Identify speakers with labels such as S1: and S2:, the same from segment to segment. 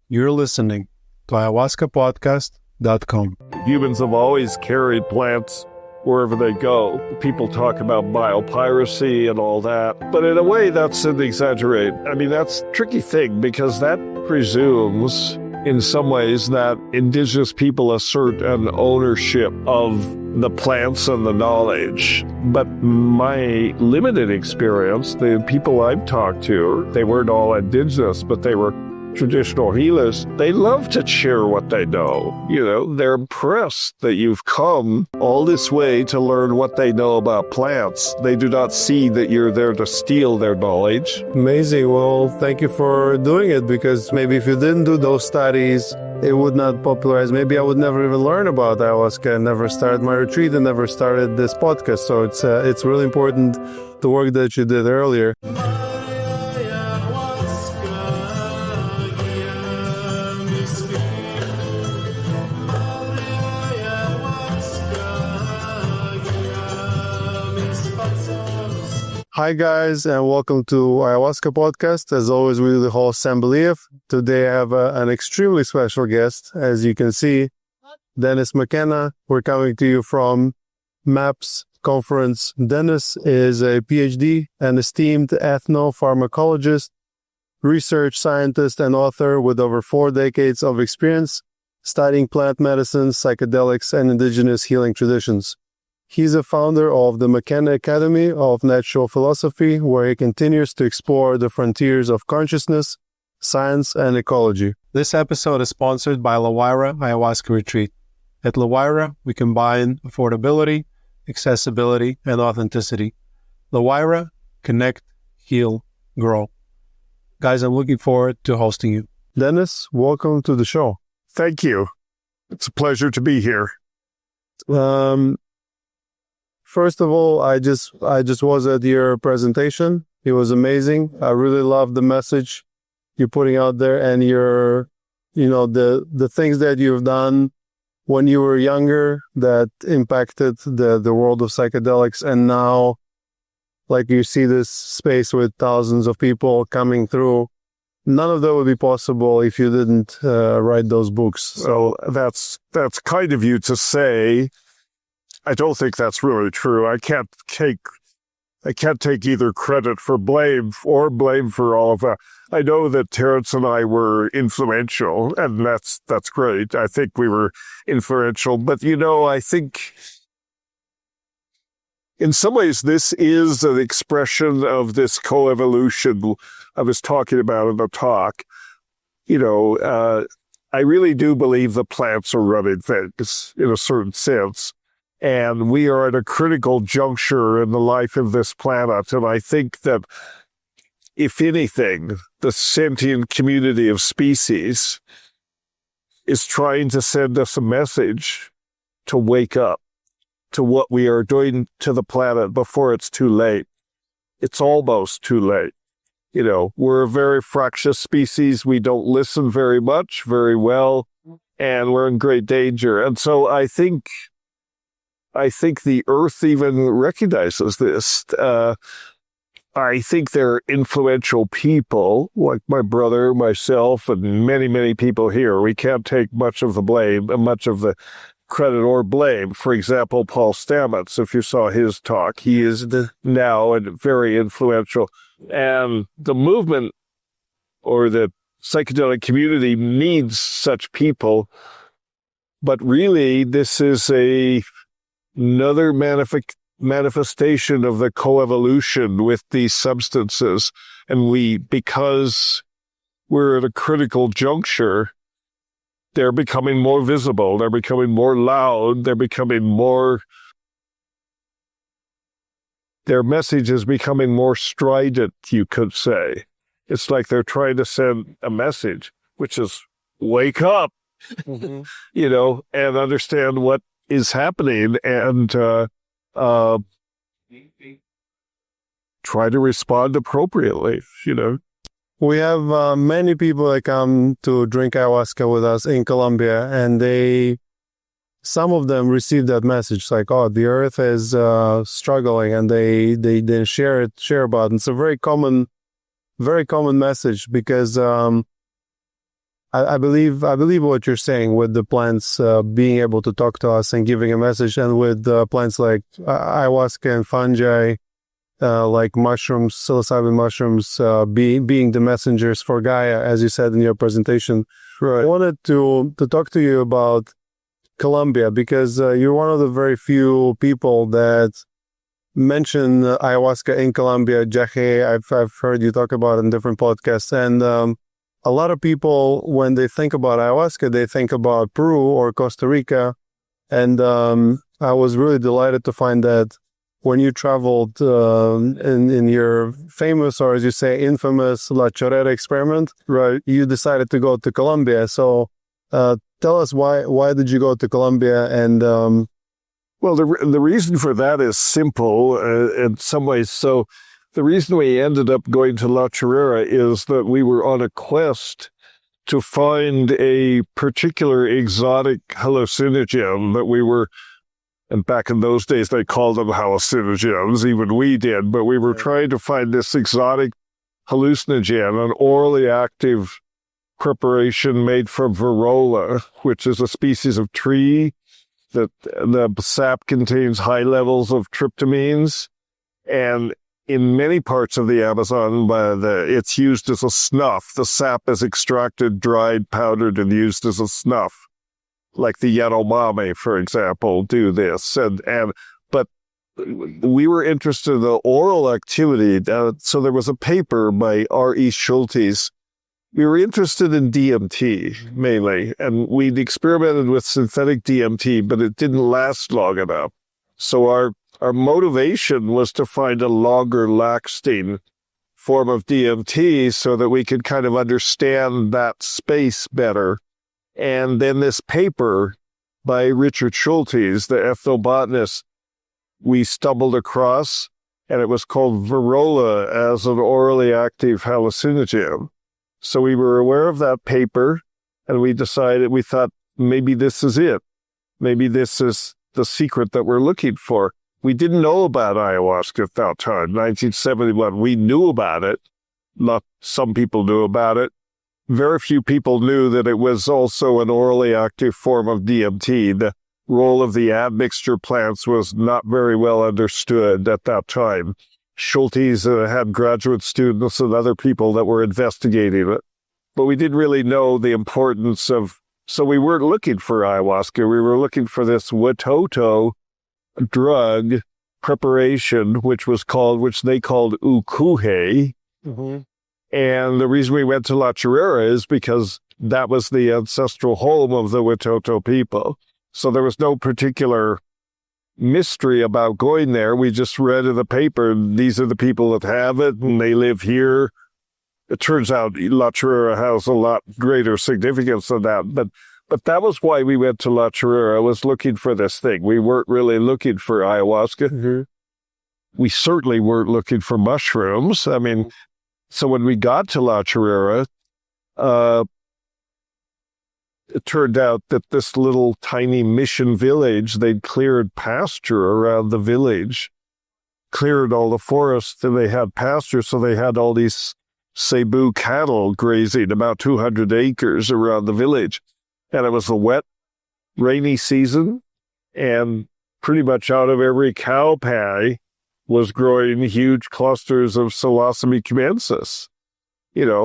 S1: You're listening to ayahuascapodcast.com.
S2: Humans have always carried plants wherever they go. People talk about biopiracy and all that, but in a way that's an exaggerate. I mean, that's a tricky thing because that presumes in some ways that indigenous people assert an ownership of the plants and the knowledge. But my limited experience, the people I've talked to, they weren't all indigenous, but they were traditional healers. They love to share what they know. They're impressed that you've come all this way to learn what they know about plants. They do not see that you're there to steal their knowledge.
S1: Amazing. Well, thank you for doing it, because maybe if you didn't do those studies, it would not popularize. Maybe I would never even learn about ayahuasca and never started my retreat and never started this podcast. So it's really important, the work that you did earlier. Hi guys, and welcome to Ayahuasca Podcast. As always, we do the whole assembly. Today I have an extremely special guest. As you can see, Dennis McKenna. We're coming to you from MAPS conference. Dennis is a PhD and esteemed ethnopharmacologist, research scientist, and author with over 4 decades of experience studying plant medicine, psychedelics, and indigenous healing traditions. He's a founder of the McKenna Academy of Natural Philosophy, where he continues to explore the frontiers of consciousness, science, and ecology. This episode is sponsored by La Huayra Ayahuasca Retreat. At La Huayra, we combine affordability, accessibility, and authenticity. La Huayra, connect, heal, grow. Guys, I'm looking forward to hosting you. Dennis, welcome to the show.
S2: Thank you. It's a pleasure to be here.
S1: First of all, I just was at your presentation. It was amazing. I really love the message you're putting out there, and the things that you've done when you were younger that impacted the world of psychedelics, and now, like, you see this space with thousands of people coming through. None of that would be possible if you didn't write those books.
S2: So that's kind of you to say. I don't think that's really true. I can't take either credit for blame or blame for all of that. I know that Terrence and I were influential, and that's great. I think we were influential, but I think in some ways this is an expression of this coevolution I was talking about in the talk. I really do believe the plants are running things in a certain sense. And we are at a critical juncture in the life of this planet. And I think that, if anything, the sentient community of species is trying to send us a message to wake up to what we are doing to the planet before it's too late. It's almost too late. We're a very fractious species. We don't listen very well, and we're in great danger. And so I think the Earth even recognizes this. I think there are influential people, like my brother, myself, and many, many people here. We can't take much of the blame, much of the credit or blame. For example, Paul Stamets, if you saw his talk, he is now very influential. And the movement or the psychedelic community needs such people. But really, this is another manifestation of the coevolution with these substances. And because we're at a critical juncture, they're becoming more visible, they're becoming more loud, their message is becoming more strident, you could say. It's like they're trying to send a message, which is wake up, and understand what is happening, and try to respond appropriately.
S1: We have many people that come to drink ayahuasca with us in Colombia, and some of them receive that message, like, oh, the earth is struggling, and they share about it. It's a very common message, because I believe what you're saying with the plants being able to talk to us and giving a message, and with plants like ayahuasca and fungi, like mushrooms, psilocybin mushrooms, being the messengers for Gaia, as you said in your presentation.
S2: Right.
S1: I wanted to talk to you about Colombia, because you're one of the very few people that mention ayahuasca in Colombia. Jahe, I've heard you talk about it in different podcasts, and a lot of people, when they think about ayahuasca, they think about Peru or Costa Rica, and I was really delighted to find that when you traveled in your famous, or as you say, infamous La Chorrera experiment,
S2: Right.
S1: you decided to go to Colombia. So tell us why did you go to Colombia? And
S2: Well, the reason for that is simple in some ways. So the reason we ended up going to La Chorrera is that we were on a quest to find a particular exotic hallucinogen that we were, and back in those days they called them hallucinogens, even we did, but we were trying to find this exotic hallucinogen, an orally active preparation made from Varola, which is a species of tree that the sap contains high levels of tryptamines, and in many parts of the Amazon, it's used as a snuff. The sap is extracted, dried, powdered, and used as a snuff. Like the Yanomami, for example, do this. But we were interested in the oral activity. So there was a paper by R.E. Schultes. We were interested in DMT, mainly, and we'd experimented with synthetic DMT, but it didn't last long enough. So our motivation was to find a longer lasting form of DMT so that we could kind of understand that space better. And then this paper by Richard Schultes, the ethnobotanist, we stumbled across, and it was called Varola as an orally active hallucinogen. So we were aware of that paper, and we thought, maybe this is it. Maybe this is the secret that we're looking for. We didn't know about ayahuasca at that time, 1971. We knew about it. Not some people knew about it. Very few people knew that it was also an orally active form of DMT. The role of the admixture plants was not very well understood at that time. Schultes had graduate students and other people that were investigating it. But we didn't really know the importance of... So we weren't looking for ayahuasca. We were looking for this Watoto drug preparation, which they called ukuhe.
S1: mm-hmm.
S2: And the reason we went to La Chorrera is because that was the ancestral home of the Watoto people. So there was no particular mystery about going there. We just read in the paper, these are the people that have it, and they live here. It turns out La Chorrera has a lot greater significance than that. But that was why we went to La Chorrera, was looking for this thing. We weren't really looking for ayahuasca.
S1: Mm-hmm.
S2: We certainly weren't looking for mushrooms. I mean, so when we got to La Chorrera, it turned out that this little tiny mission village, they'd cleared pasture around the village, cleared all the forests, and they had pasture, so they had all these Cebu cattle grazing about 200 acres around the village. And it was a wet, rainy season, and pretty much out of every cow pie was growing huge clusters of Psilocybe cubensis.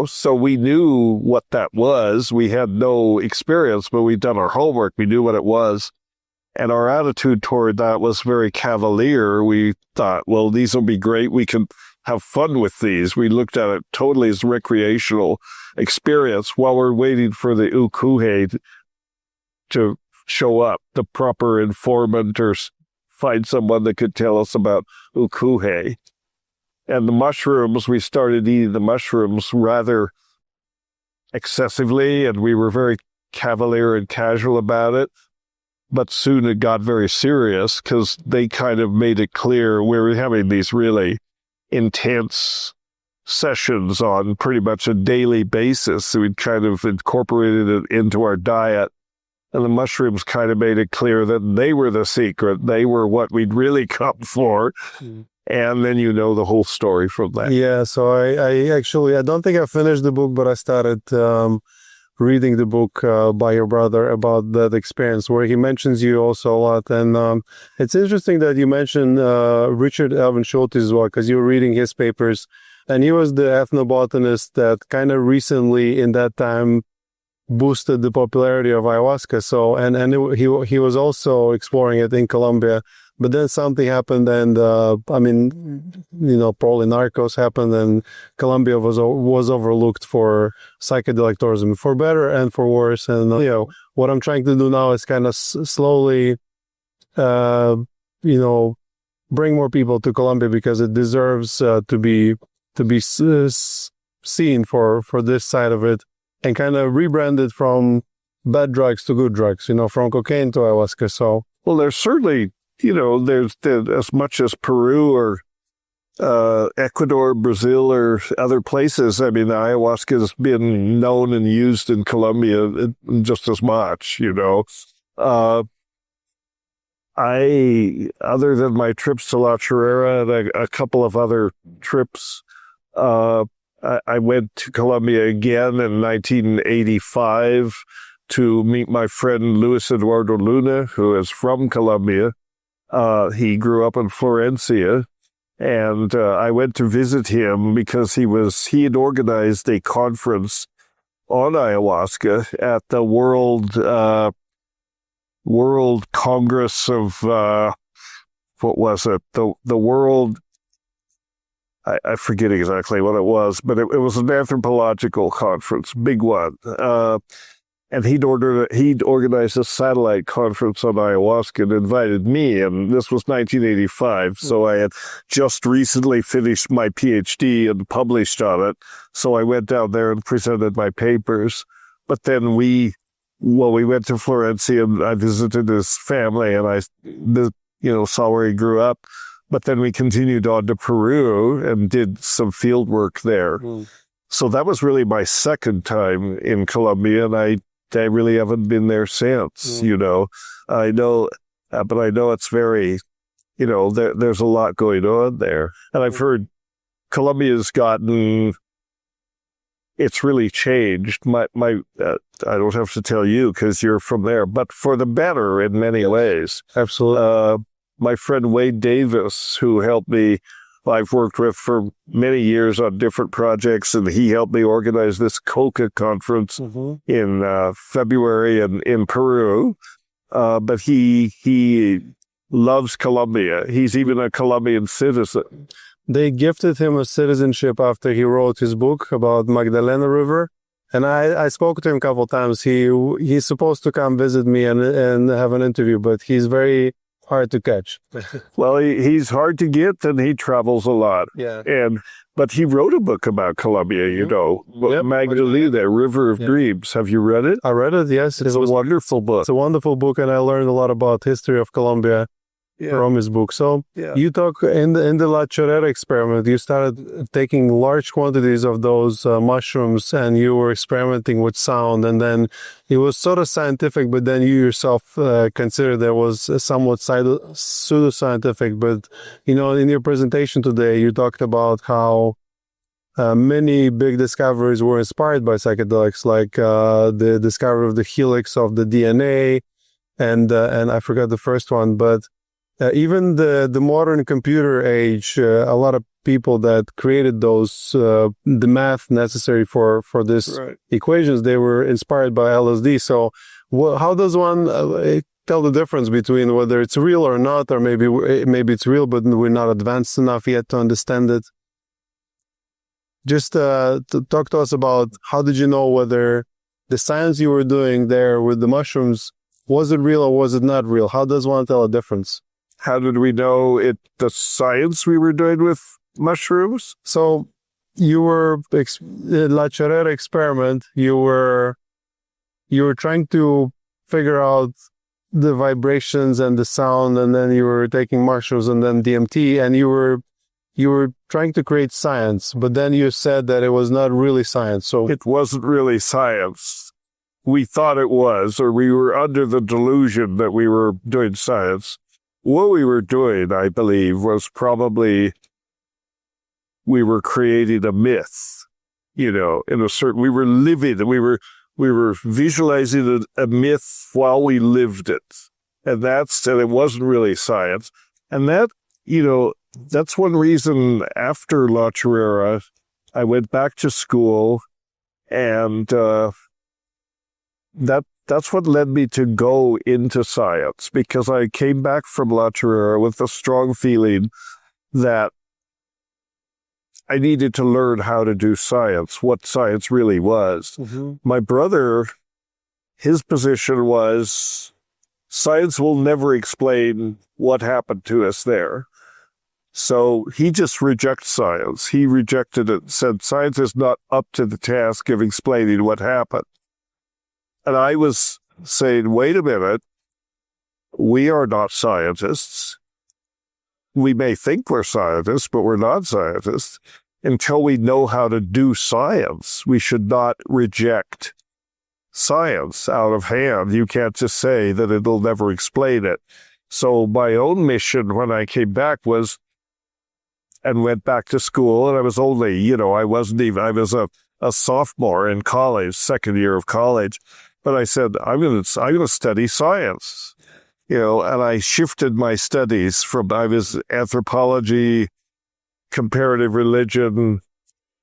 S2: So we knew what that was. We had no experience, but we'd done our homework. We knew what it was. And our attitude toward that was very cavalier. We thought, well, these will be great. We can have fun with these. We looked at it totally as recreational experience while we're waiting for the ukuhe to show up, the proper informant, or find someone that could tell us about ukuhe. And the mushrooms, we started eating the mushrooms rather excessively, and we were very cavalier and casual about it. But soon it got very serious because they kind of made it clear we were having these really intense sessions on pretty much a daily basis. So we'd kind of incorporated it into our diet. And the mushrooms kind of made it clear that they were the secret. They were what we'd really come for. Mm. And then the whole story from that.
S1: Yeah, so I don't think I finished the book, but I started reading the book by your brother about that experience, where he mentions you also a lot. And it's interesting that you mentioned Richard Alvin Schultes as well, because you were reading his papers, and he was the ethnobotanist that kind of recently in that time boosted the popularity of ayahuasca. So, he was also exploring it in Colombia. But then something happened, and probably narcos happened, and Colombia was overlooked for psychedelic tourism, for better and for worse. And what I'm trying to do now is kind of slowly, bring more people to Colombia, because it deserves to be seen for this side of it, and kind of rebranded from bad drugs to good drugs. From cocaine to ayahuasca. So,
S2: well, there's certainly. There's as much as Peru or Ecuador, Brazil, or other places. I mean, ayahuasca has been known and used in Colombia just as much, other than my trips to La Chorrera and a couple of other trips, I went to Colombia again in 1985 to meet my friend Luis Eduardo Luna, who is from Colombia. He grew up in Florencia, and I went to visit him because he had organized a conference on ayahuasca at the World Congress of what was it? The World. I forget exactly what it was, but it was an anthropological conference, big one. And he'd organized a satellite conference on ayahuasca and invited me, and this was 1985, so I had just recently finished my PhD and published on it, so I went down there and presented my papers. But then we went to Florencia, and I visited his family, and I saw where he grew up. But then we continued on to Peru and did some field work there. So that was really my second time in Colombia, and I really haven't been there since, I know, but I know it's very, there's a lot going on there. And I've heard Colombia's it's really changed. I don't have to tell you because you're from there, but for the better in many ways.
S1: Absolutely.
S2: My friend Wade Davis, who helped me, I've worked with for many years on different projects, and he helped me organize this COCA conference in February in Peru. But he loves Colombia. He's even a Colombian citizen.
S1: They gifted him a citizenship after he wrote his book about Magdalena River. And I spoke to him a couple of times. He's supposed to come visit me and have an interview, but he's very hard to catch.
S2: Well, he's hard to get, and he travels a lot.
S1: Yeah.
S2: But he wrote a book about Colombia,
S1: Yep.
S2: Magdalena, River of Dreams. Have you read it?
S1: I read it, yes.
S2: It's a wonderful book.
S1: It's a wonderful book, and I learned a lot about history of Colombia from his book. So you talk in the La Chorrera experiment, you started taking large quantities of those mushrooms, and you were experimenting with sound, and then it was sort of scientific, but then you yourself considered there was somewhat pseudoscientific. But in your presentation today, you talked about how many big discoveries were inspired by psychedelics, like the discovery of the helix of the DNA, and I forgot the first one, but even the modern computer age, a lot of people that created those, the math necessary for this equations, they were inspired by LSD. So how does one tell the difference between whether it's real or not, or maybe it's real, but we're not advanced enough yet to understand it? Just to talk to us about how did you know whether the science you were doing there with the mushrooms, was it real or was it not real? How does one tell a difference?
S2: How did we know the science we were doing with mushrooms?
S1: So you were La Chorrera experiment. You were trying to figure out the vibrations and the sound, and then you were taking mushrooms and then DMT, and you were trying to create science. But then you said that it was not really science. So
S2: it wasn't really science. We thought it was, or we were under the delusion that we were doing science. What we were doing, I believe, was probably we were creating a myth, in a certain, we were living, we We were visualizing a myth while we lived it. And it wasn't really science. And that, that's one reason after La Chorrera, I went back to school, and that's what led me to go into science, because I came back from La Chorrera with a strong feeling that I needed to learn how to do science, what science really was. Mm-hmm. My brother, his position was, science will never explain what happened to us there. So he just rejects science. He rejected it, said science is not up to the task of explaining what happened. And I was saying, wait a minute, we are not scientists. We may think we're scientists, but we're not scientists. Until we know how to do science, we should not reject science out of hand. You can't just say that it'll never explain it. So my own mission when I came back was, and went back to school, and I was only, I was a sophomore in college, second year of college, but I said, I'm going to study science, and I shifted my studies I was anthropology, comparative religion,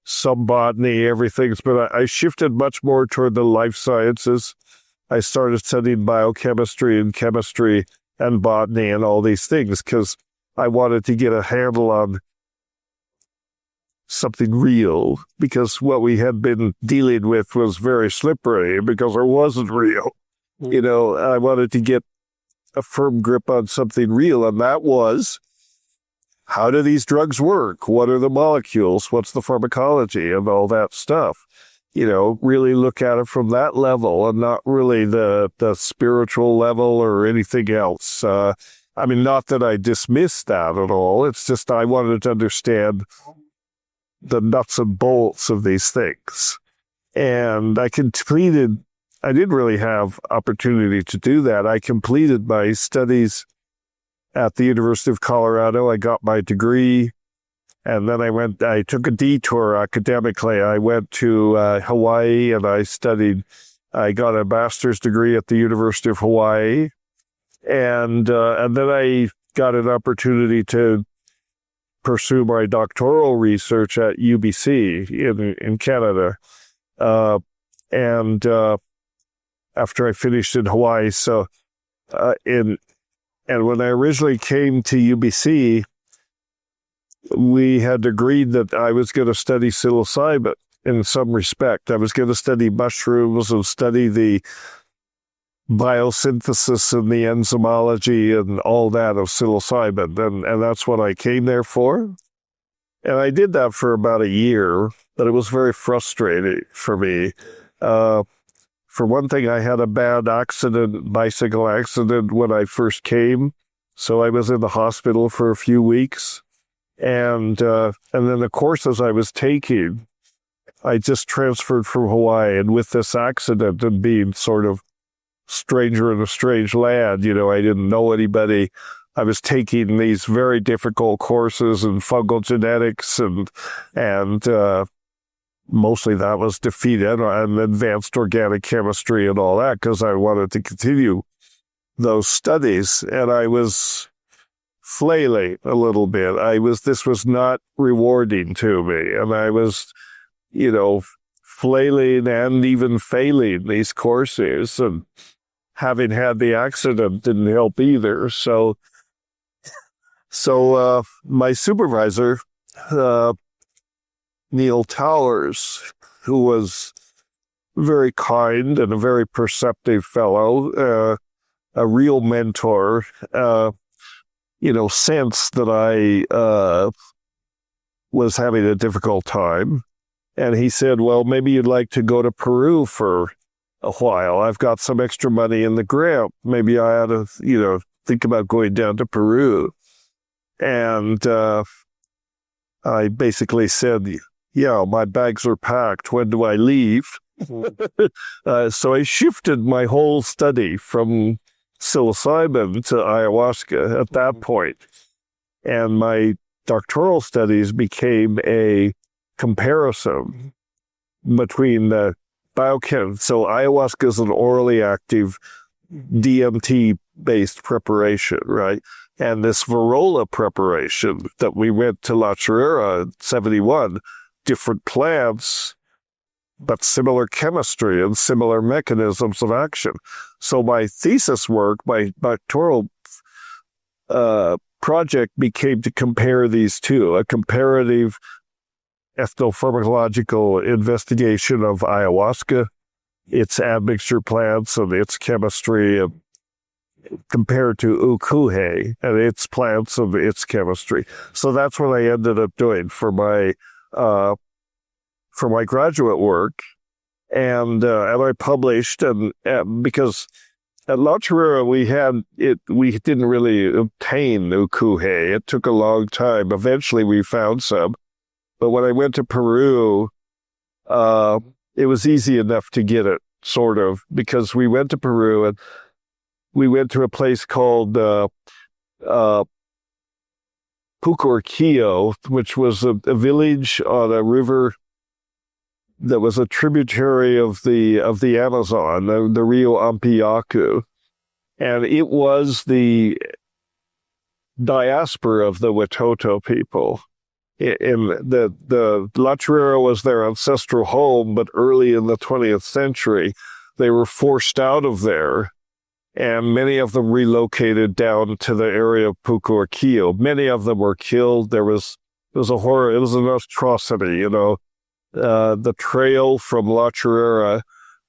S2: some botany, everything, but I shifted much more toward the life sciences. I started studying biochemistry and chemistry and botany and all these things because I wanted to get a handle on something real, because what we had been dealing with was very slippery because it wasn't real. I wanted to get a firm grip on something real, and that was, how do these drugs work? What are the molecules? What's the pharmacology and all that stuff? Really look at it from that level and not really the spiritual level or anything else. Not that I dismissed that at all. It's just I wanted to understand the nuts and bolts of these things. And I didn't really have opportunity to do that. I completed my studies at the University of Colorado. I got my degree, and then I took a detour academically. I went to Hawaii, and I got a master's degree at the University of Hawaii. And then I got an opportunity to pursue my doctoral research at UBC in Canada. After I finished in Hawaii, and when I originally came to UBC, we had agreed that I was going to study psilocybin in some respect. I was going to study mushrooms and study the biosynthesis and the enzymology and all that of psilocybin. And that's what I came there for. And I did that for about a year, but it was very frustrating for me. For one thing, I had a bad bicycle accident when I first came. So I was in the hospital for a few weeks. And then the courses I was taking, I just transferred from Hawaii. And with this accident and being sort of stranger in a strange land, I didn't know anybody. I was taking these very difficult courses in fungal genetics and mostly that was defeated, and advanced organic chemistry and all that, because I wanted to continue those studies. And I was flailing a little bit. This was not rewarding to me. And I was, flailing and even failing these courses. And having had the accident didn't help either. So my supervisor, Neil Towers, who was very kind and a very perceptive fellow, a real mentor, sensed that I was having a difficult time. And he said, well, maybe you'd like to go to Peru for a while. I've got some extra money in the grant. Maybe I ought to, think about going down to Peru. And I basically said, yeah, my bags are packed. When do I leave? So I shifted my whole study from psilocybin to ayahuasca at that point. And my doctoral studies became a comparison between the biochem. So ayahuasca is an orally active DMT-based preparation, right? And this Varrola preparation that we went to La Chorrera in 71, different plants, but similar chemistry and similar mechanisms of action. So my thesis work, my doctoral project became to compare these two, a comparative ethnopharmacological investigation of ayahuasca, its admixture plants and its chemistry, compared to ukuhe and its plants and its chemistry. So that's what I ended up doing for my graduate work, and I published, and because at La Chorrera we didn't really obtain ukuhe. It took a long time. Eventually we found some, but when I went to Peru, it was easy enough to get it, sort of, because we went to Peru and we went to a place called Pucurquillo, which was a village on a river that was a tributary of the Amazon, the Rio Ampiacu, and it was the diaspora of the Watoto people. The La Chorrera was their ancestral home, but early in the 20th century, they were forced out of there, and many of them relocated down to the area of Pucurquillo. Many of them were killed. It was a horror. It was an atrocity, you know. The trail from La Chorrera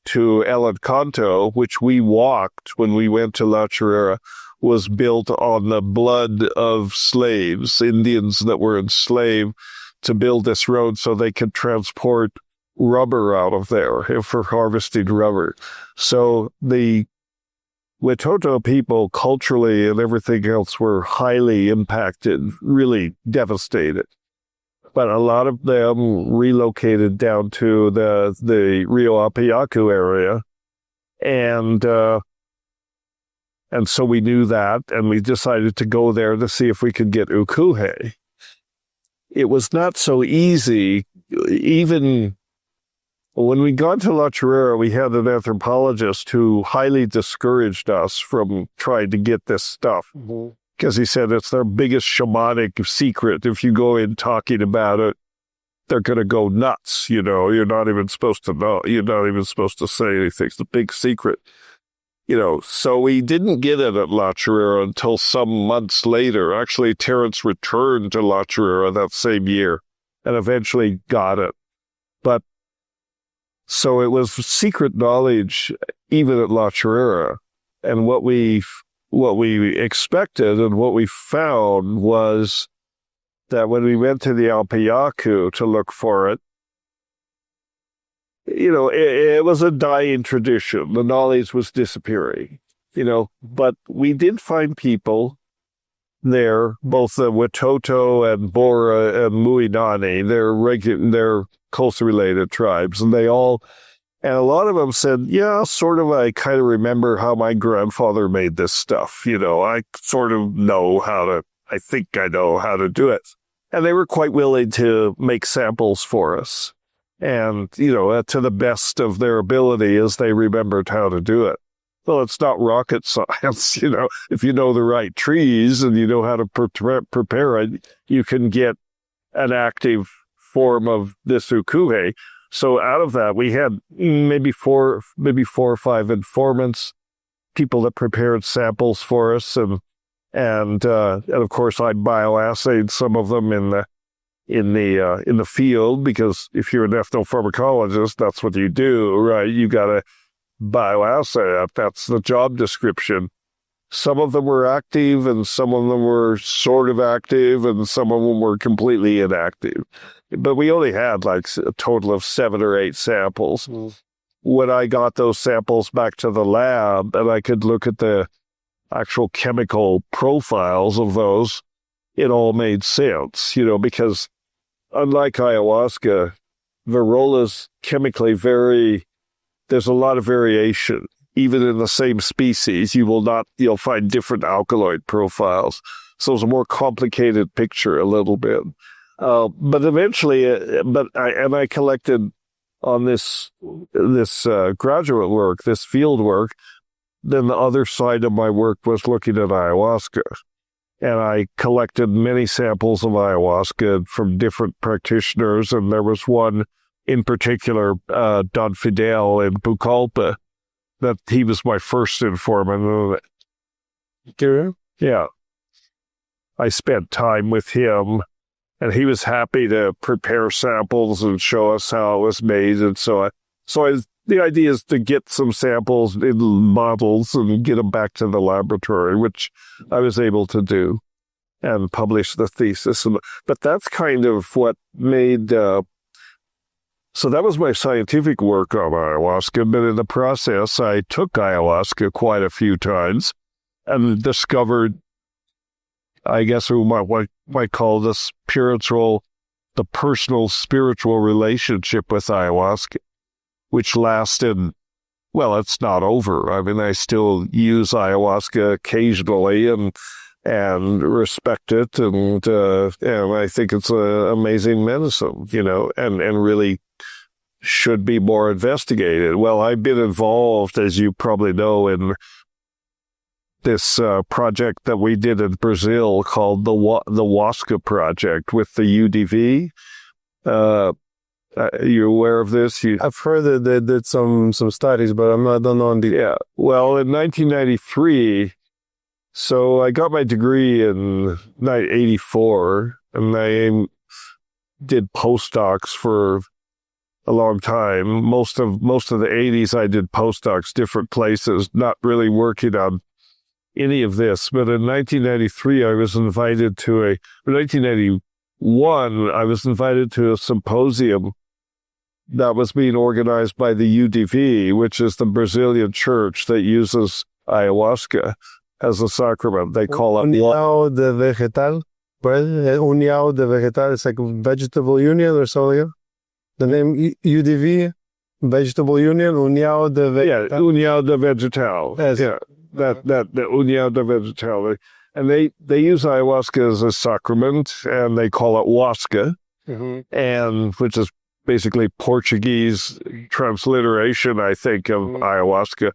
S2: to El Encanto, which we walked when we went to La Chorrera, was built on the blood of slaves, Indians that were enslaved, to build this road so they could transport rubber out of there for harvesting rubber. So the Watoto people, culturally and everything else, were highly impacted, really devastated. But a lot of them relocated down to the Rio Apiacu area, and so we knew that, and we decided to go there to see if we could get ukuhe. It was not so easy. Even when we got to La Chorrera, we had an anthropologist who highly discouraged us from trying to get this stuff. Mm-hmm. Because he said it's their biggest shamanic secret. If you go in talking about it, they're going to go nuts. You know, you're not even supposed to know. You're not even supposed to say anything. It's a big secret. You know, so we didn't get it at La Chorrera until some months later. Actually, Terence returned to La Chorrera that same year and eventually got it. But so it was secret knowledge even at La Chorrera. And what we expected and what we found was that when we went to the Alpiacu to look for it, you know, it was a dying tradition. The knowledge was disappearing, you know, but we did find people there, both the Watoto and Bora and Muinani. They're closely related tribes, and a lot of them said, yeah, sort of, I kind of remember how my grandfather made this stuff. You know, I sort of I think I know how to do it. And they were quite willing to make samples for us. And, you know, to the best of their ability as they remembered how to do it. Well, it's not rocket science, you know. If you know the right trees and you know how to prepare it, you can get an active form of this ukuhe. So out of that, we had maybe four or five informants, people that prepared samples for us, and of course I bioassayed some of them in the field, because if you're an ethnopharmacologist, that's what you do, right? You got to bioassay it. That's the job description. Some of them were active, and some of them were sort of active, and some of them were completely inactive. But we only had like a total of 7 or 8 samples. Mm. When I got those samples back to the lab and I could look at the actual chemical profiles of those, it all made sense, you know, because unlike ayahuasca, Varrola's chemically there's a lot of variation. Even in the same species, you'll find different alkaloid profiles. So it's a more complicated picture a little bit. But eventually, I collected on this graduate work, this field work, then the other side of my work was looking at ayahuasca. And I collected many samples of ayahuasca from different practitioners, and there was one in particular, Don Fidel in Pucallpa, that he was my first informant. Yeah. I spent time with him, and he was happy to prepare samples and show us how it was made. And the idea is to get some samples in models and get them back to the laboratory, which I was able to do and publish the thesis. But that's kind of what made... So that was my scientific work on ayahuasca, but in the process, I took ayahuasca quite a few times and discovered, I guess who might call the personal spiritual relationship with ayahuasca, which lasted, well, it's not over. I mean, I still use ayahuasca occasionally and respect it, and I think it's an amazing medicine, and really should be more investigated. Well, I've been involved, as you probably know, in this project that we did in Brazil called the Ayahuasca Project with the UDV. You aware of this?
S1: I've heard that they did some studies, but I don't know.
S2: Yeah. Well, in 1993, so I got my degree in 1984, and I did postdocs for a long time. Most of the 80s, I did postdocs, different places, not really working on any of this. But in 1993, I was invited to 1991, I was invited to a symposium that was being organized by the UDV, which is the Brazilian church that uses ayahuasca as a sacrament. They call it
S1: União de Vegetal. União de Vegetal, it's like vegetable union or something. The name UDV, Vegetable Union, União de Vegetal.
S2: Yeah, União de Vegetal.
S1: Yes.
S2: Yeah, that União de Vegetal. And they use ayahuasca as a sacrament, and they call it huasca, and which is basically Portuguese transliteration, I think, of ayahuasca.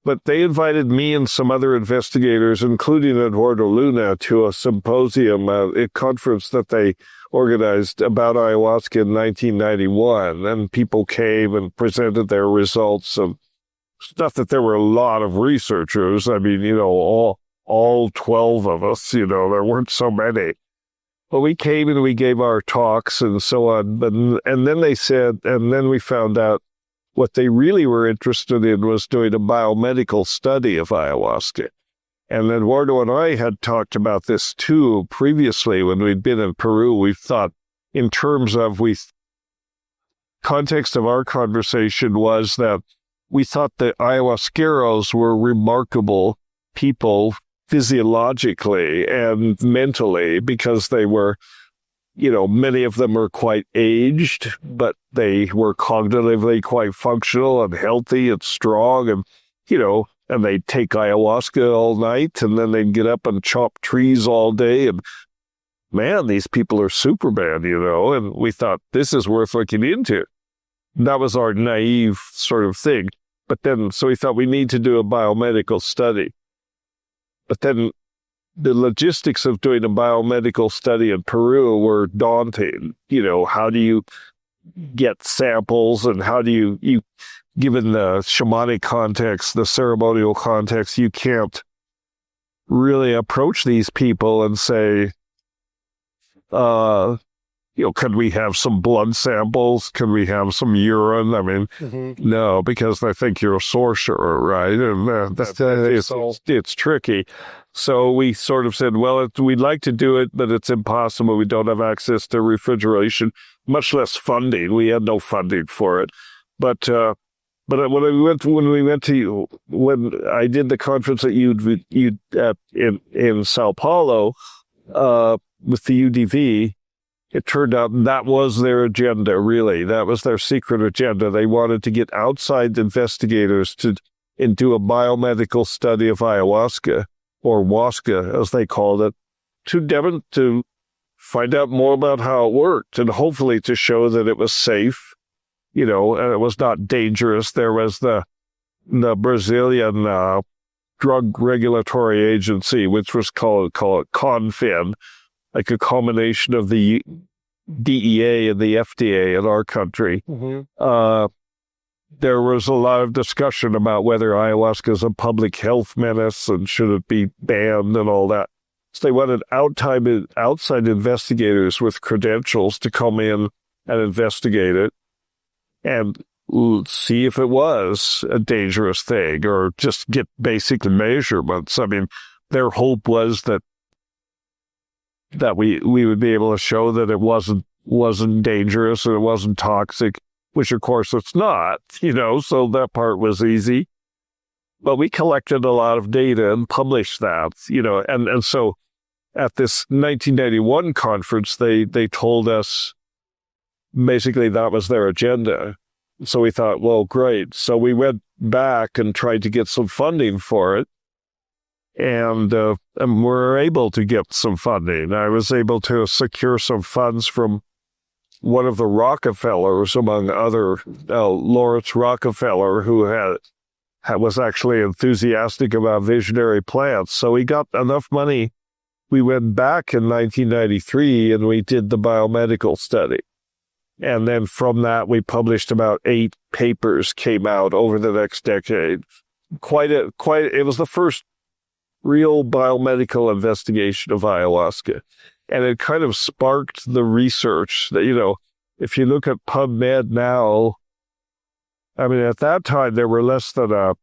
S2: But they invited me and some other investigators, including Eduardo Luna, to a symposium, a conference that they organized about ayahuasca in 1991. And people came and presented their results. And it's not that there were a lot of researchers. I mean, all 12 of us, there weren't so many. But we came and we gave our talks and so on. And then they said, and then we found out what they really were interested in was doing a biomedical study of ayahuasca. And Eduardo and I had talked about this too previously when we'd been in Peru. We thought in terms of context of our conversation was that we thought the ayahuasqueros were remarkable people physiologically and mentally because they were, many of them were quite aged, but they were cognitively quite functional and healthy and strong and, and they'd take ayahuasca all night and then they'd get up and chop trees all day. And man, these people are Superman, and we thought this is worth looking into. And that was our naive sort of thing. But then, so we thought we need to do a biomedical study. But then the logistics of doing a biomedical study in Peru were daunting. How do you get samples and how do you given the shamanic context, the ceremonial context, you can't really approach these people and say, could we have some blood samples? Could we have some urine? I mean, no, because I think you're a sorcerer, right? And it's tricky. So we sort of said, well, we'd like to do it, but it's impossible. We don't have access to refrigeration, much less funding. We had no funding for it. But when I did the conference at in Sao Paulo with the UDV, it turned out that was their agenda, really. That was their secret agenda. They wanted to get outside investigators to do a biomedical study of ayahuasca, or huasca, as they called it, to find out more about how it worked and hopefully to show that it was safe and it was not dangerous. There was the Brazilian drug regulatory agency, which was called CONFIN, like a combination of the DEA and the FDA in our country. There was a lot of discussion about whether ayahuasca is a public health menace and should it be banned and all that. So they wanted outside investigators with credentials to come in and investigate it and see if it was a dangerous thing or just get basic measurements. I mean, their hope was that we would be able to show that it wasn't dangerous and it wasn't toxic, which of course it's not, so that part was easy. But we collected a lot of data and published that, and so at this 1991 conference, they told us basically that was their agenda. So we thought, well, great. So we went back and tried to get some funding for it. And we're able to get some funding. I was able to secure some funds from one of the Rockefellers, among other, Lawrence Rockefeller, who was actually enthusiastic about visionary plants. So we got enough money. We went back in 1993 and we did the biomedical study. And then from that, we published about 8 papers came out over the next decade. It was the first real biomedical investigation of ayahuasca. And it kind of sparked the research that, if you look at PubMed now, I mean, at that time, there were less than a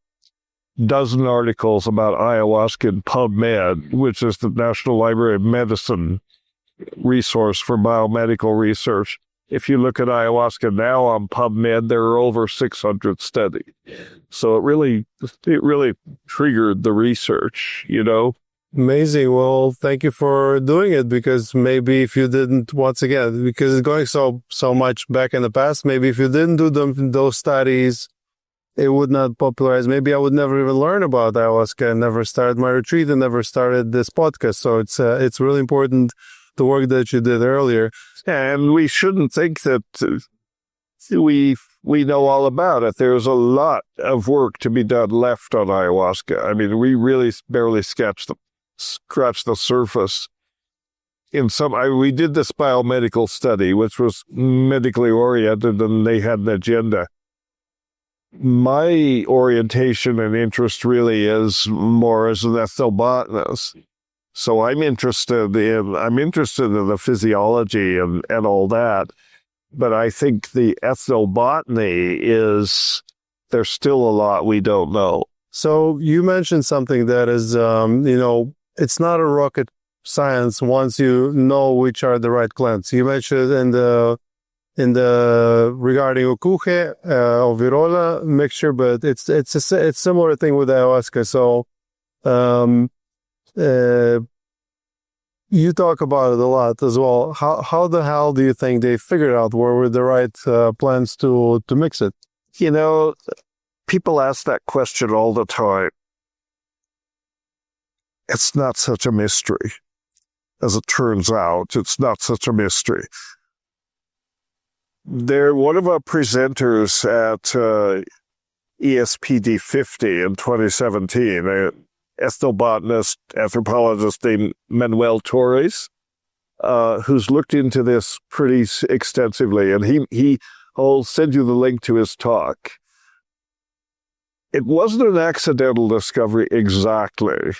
S2: dozen articles about ayahuasca in PubMed, which is the National Library of Medicine resource for biomedical research. If you look at ayahuasca now on PubMed, there are over 600 studies. So it really triggered the research,
S1: Amazing. Well, thank you for doing it, because maybe if you didn't, once again, because it's going so much back in the past, maybe if you didn't do those studies, it would not popularize. Maybe I would never even learn about ayahuasca and never started my retreat and never started this podcast. So it's really important, the work that you did earlier.
S2: And we shouldn't think that we know all about it. There's a lot of work to be done left on ayahuasca. I mean, we really barely scratched the surface. We did this biomedical study, which was medically oriented, and they had an agenda. My orientation and interest really is more as an ethnobotanist. So I'm interested in the physiology and all that. But I think the ethnobotany there's still a lot we don't know.
S1: So you mentioned something that is, it's not a rocket science once you know which are the right plants. You mentioned in the regarding ukuje or virola mixture, but it's a similar thing with ayahuasca. So, you talk about it a lot as well. How the hell do you think they figured out what were the right plants to mix it?
S2: People ask that question all the time. It's not such a mystery. As it turns out, it's not such a mystery. One of our presenters at ESPD 50 in 2017, an ethnobotanist, anthropologist named Manuel Torres, who's looked into this pretty extensively, and I'll send you the link to his talk. It wasn't an accidental discovery exactly.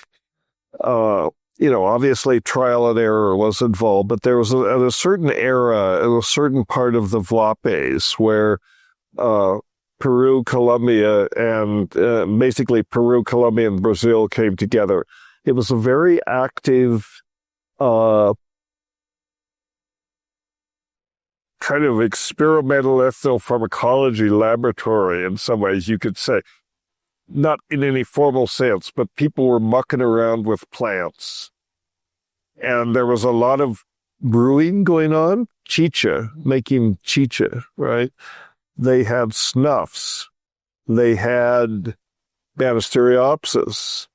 S2: Obviously trial and error was involved, but there was at a certain era, in a certain part of the Vapes, where Peru, Colombia, and basically Peru, Colombia, and Brazil came together. It was a very active kind of experimental ethnopharmacology laboratory in some ways, you could say. Not in any formal sense, but people were mucking around with plants. And there was a lot of brewing going on, making chicha, right? They had snuffs. They had Banisteriopsis,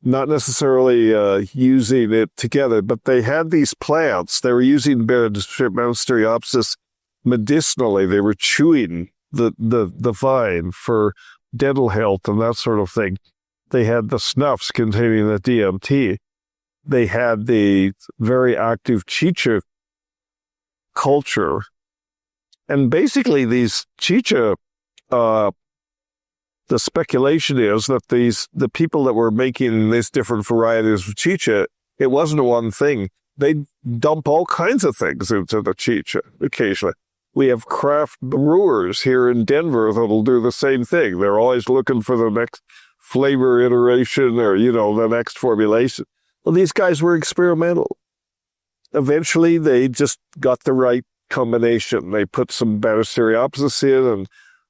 S2: not necessarily using it together, but they had these plants. They were using Banisteriopsis medicinally. They were chewing the vine for dental health and that sort of thing. They had the snuffs containing the DMT. They had the very active chicha culture. And basically these chicha, the speculation is that the people that were making these different varieties of chicha, it wasn't one thing. They dump all kinds of things into the chicha occasionally. We have craft brewers here in Denver that'll do the same thing. They're always looking for the next flavor iteration or, the next formulation. Well, these guys were experimental. Eventually, they just got the right combination. They put some Banisteriopsis in and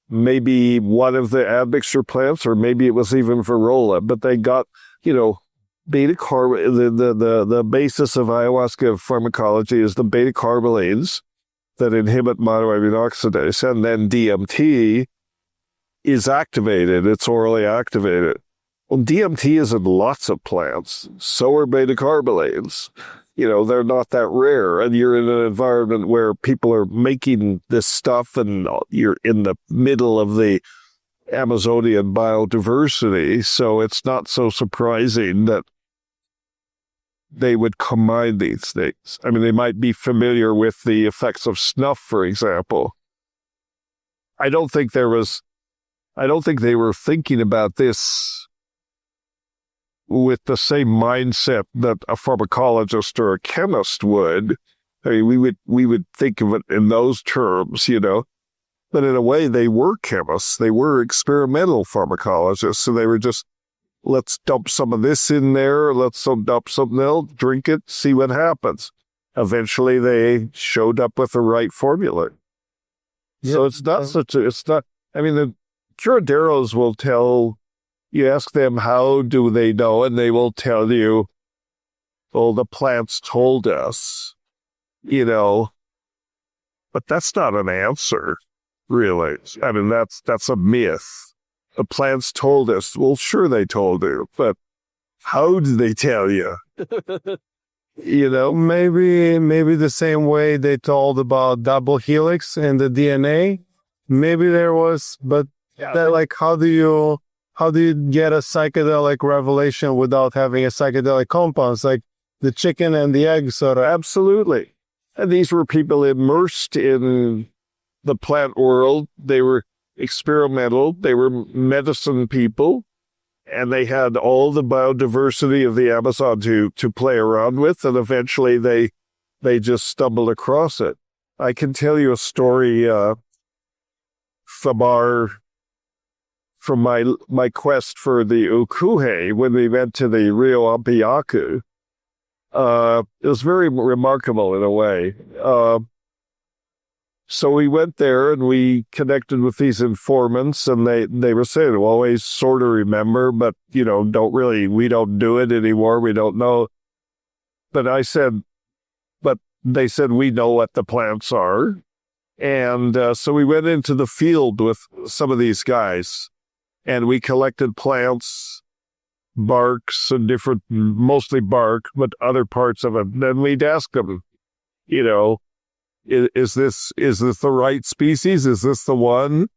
S2: maybe one of the admixture plants, or maybe it was even Varroa, but they got, the basis of ayahuasca pharmacology is the beta-carbolines that inhibit monoamine oxidase, and then DMT is activated. It's orally activated. Well, DMT is in lots of plants. So are beta-carbolines. They're not that rare, and you're in an environment where people are making this stuff, and you're in the middle of the Amazonian biodiversity, so it's not so surprising that they would combine these things. I mean, they might be familiar with the effects of snuff, for example. I don't think they were thinking about this with the same mindset that a pharmacologist or a chemist would. I mean, we would think of it in those terms, but in a way they were chemists. They were experimental pharmacologists. So they were just, let's dump some of this in there. Let's dump something else, drink it, see what happens. Eventually they showed up with the right formula. Yeah. So it's not the curaderos will tell. You ask them, how do they know? And they will tell you, well, the plants told us, but that's not an answer, really. I mean, that's a myth. The plants told us. Well, sure, they told you, but how did they tell you?
S1: Maybe the same way they told about double helix and the DNA. Maybe there was, but how do you get a psychedelic revelation without having a psychedelic compound? It's like the chicken and the egg sort of.
S2: Absolutely. And these were people immersed in the plant world. They were experimental. They were medicine people. And they had all the biodiversity of the Amazon to play around with. And eventually they just stumbled across it. I can tell you a story from my quest for the Ukuhe when we went to the Rio Ampiaku. It was very remarkable in a way. So we went there and we connected with these informants, and they were saying, well, always sort of remember, but, we don't do it anymore. We don't know. But they said, we know what the plants are. And so we went into the field with some of these guys, and we collected plants, barks, and mostly bark, but other parts of it. Then we'd ask them, is this the right species? Is this the one?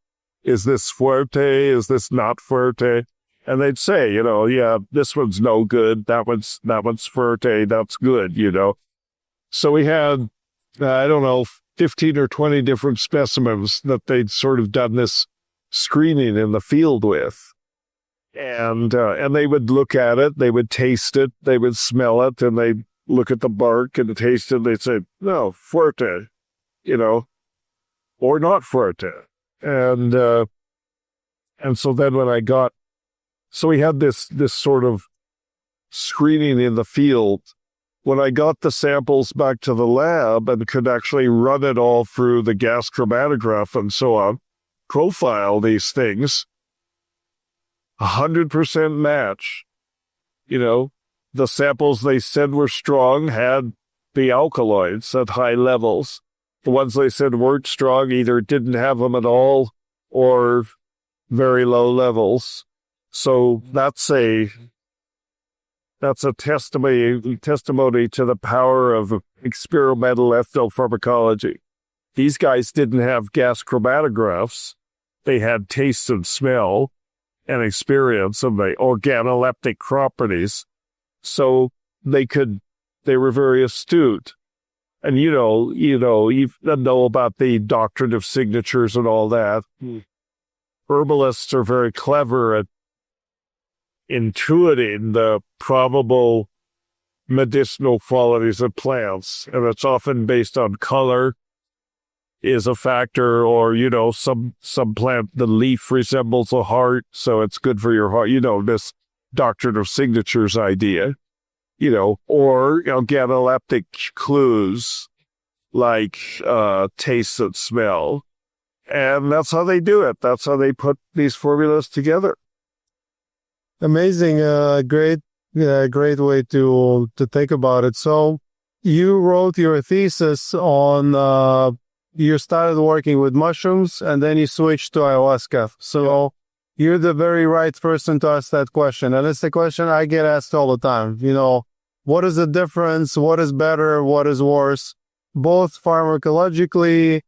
S2: Is this fuerte? Is this not fuerte? And they'd say, yeah, this one's no good. That one's fuerte. That's good, So we had, 15 or 20 different specimens that they'd sort of done this screening in the field with. And they would look at it, they would taste it, they would smell it, and they'd look at the bark and taste it, and they'd say, no, fuerte, or not fuerte. And so then so we had this sort of screening in the field. When I got the samples back to the lab and could actually run it all through the gas chromatograph and so on, profile these things, 100% match. The samples they said were strong had the alkaloids at high levels. The ones they said weren't strong either didn't have them at all or very low levels. So that's a testimony to the power of experimental ethnopharmacology. These guys didn't have gas chromatographs. they had taste and smell and experience of the organoleptic properties. So they were very astute. And you know about the doctrine of signatures and all that. Herbalists are very clever at intuiting the probable medicinal qualities of plants, and it's often based on color is a factor, or some plant, the leaf resembles a heart, so it's good for your heart, this doctrine of signatures idea, or organoleptic clues like taste and smell. And that's how they do it. That's how they put these formulas together.
S1: Amazing. Great way to think about it. So you wrote your thesis on, you started working with mushrooms and then you switched to ayahuasca. So you're the very right person to ask that question. And it's the question I get asked all the time. What is the difference? What is better? What is worse? Both pharmacologically,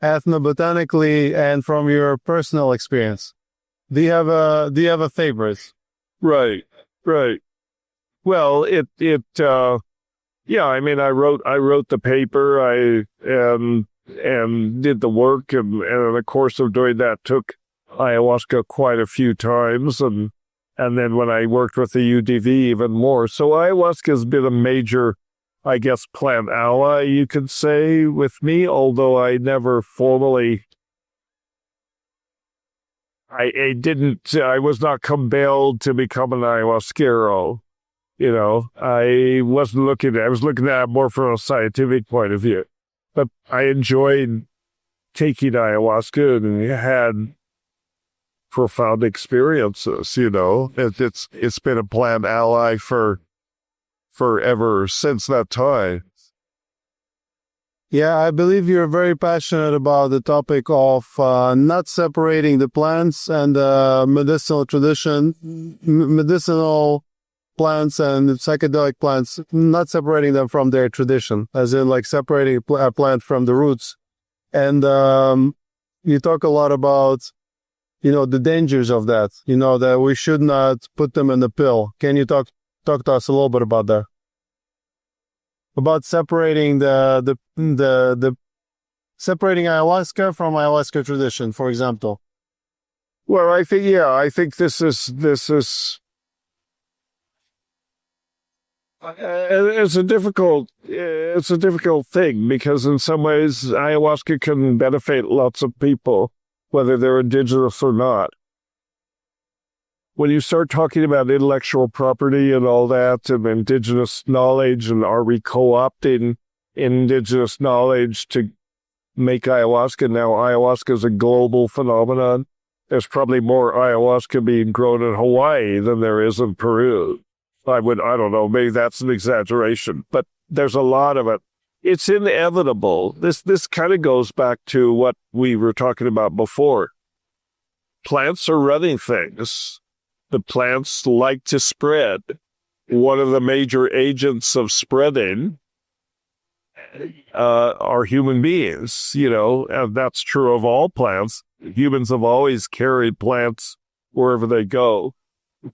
S1: ethnobotanically, and from your personal experience. Do you have a favorite?
S2: Right. Well, I wrote the paper, and did the work, and in the course of doing that, took ayahuasca quite a few times, and then when I worked with the UDV, even more. So ayahuasca has been a major, I guess, plant ally, you could say, with me, although I never formally, I was not compelled to become an ayahuasquero. I was looking at it more from a scientific point of view. But I enjoyed taking ayahuasca and had profound experiences, It's been a plant ally forever since that time.
S1: Yeah, I believe you're very passionate about the topic of not separating the plants and medicinal plants and psychedelic plants, not separating them from their tradition, as in like separating a plant from the roots. And you talk a lot about, the dangers of that, that we should not put them in the pill. Can you talk to us a little bit about that? About separating the separating ayahuasca from ayahuasca tradition, for example.
S2: Well, I think this is it's a difficult thing, because in some ways ayahuasca can benefit lots of people, whether they're indigenous or not. When you start talking about intellectual property and all that, and indigenous knowledge, and are we co-opting indigenous knowledge to make ayahuasca? Now, ayahuasca is a global phenomenon. There's probably more ayahuasca being grown in Hawaii than there is in Peru. I don't know, maybe that's an exaggeration, but there's a lot of it. It's inevitable. This kind of goes back to what we were talking about before. Plants are running things. The plants like to spread. One of the major agents of spreading are human beings, and that's true of all plants. Humans have always carried plants wherever they go.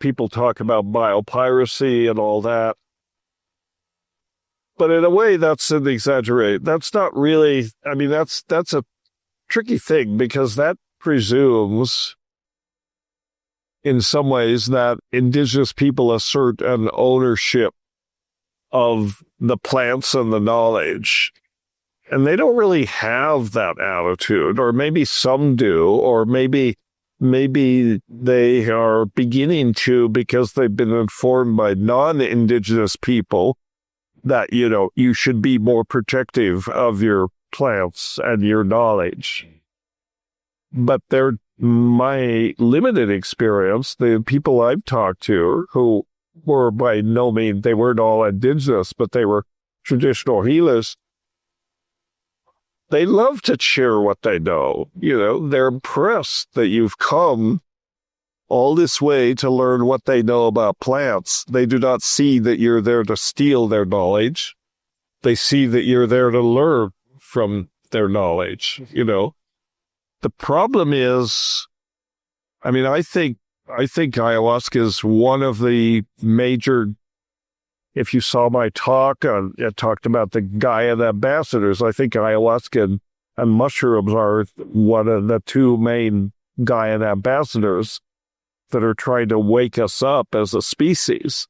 S2: People talk about biopiracy and all that. But in a way, that's an exaggerate. That's not really, that's a tricky thing, because that presumes, in some ways, that indigenous people assert an ownership of the plants and the knowledge. And they don't really have that attitude, or maybe some do, or maybe they are beginning to, because they've been informed by non-indigenous people that, you should be more protective of your plants and your knowledge. But my limited experience, the people I've talked to, who were by no means, they weren't all indigenous, but they were traditional healers, they love to share what they know. They're impressed that you've come all this way to learn what they know about plants. They do not see that you're there to steal their knowledge. They see that you're there to learn from their knowledge, The problem is, I think ayahuasca is one of the major. If you saw my talk, I talked about the Gaia ambassadors. I think ayahuasca and mushrooms are one of the two main Gaia ambassadors that are trying to wake us up as a species.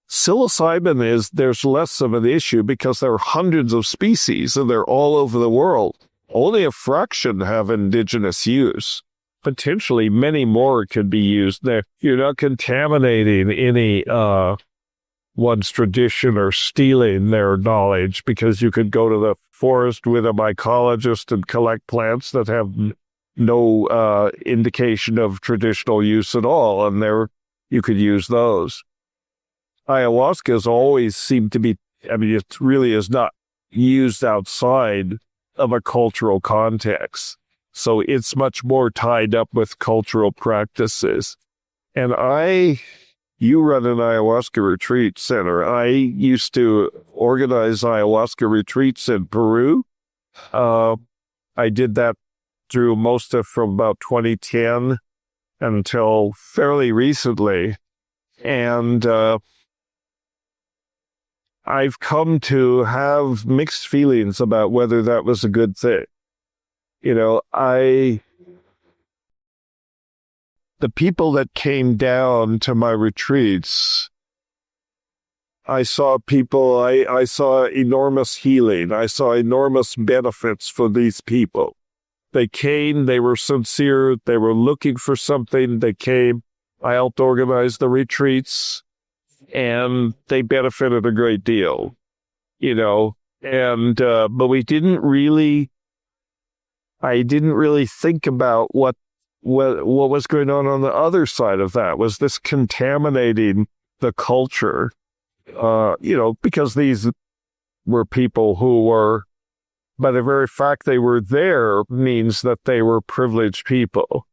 S2: Psilocybin there's less of an issue because there are hundreds of species and they're all over the world. Only a fraction have indigenous use. Potentially many more could be used there. You're not contaminating any one's tradition or stealing their knowledge, because you could go to the forest with a mycologist and collect plants that have no indication of traditional use at all, and you could use those. Ayahuasca has always seemed to be, it really is not used outside of a cultural context. So it's much more tied up with cultural practices. And you run an ayahuasca retreat center. I used to organize ayahuasca retreats in Peru. I did that through from about 2010 until fairly recently. And I've come to have mixed feelings about whether that was a good thing. The people that came down to my retreats, I saw I saw enormous healing. I saw enormous benefits for these people. They came, they were sincere, they were looking for something, they came. I helped organize the retreats, and they benefited a great deal, but I didn't really think about what was going on the other side of that. Was this contaminating the culture? Because these were people who were, by the very fact they were there, means that they were privileged people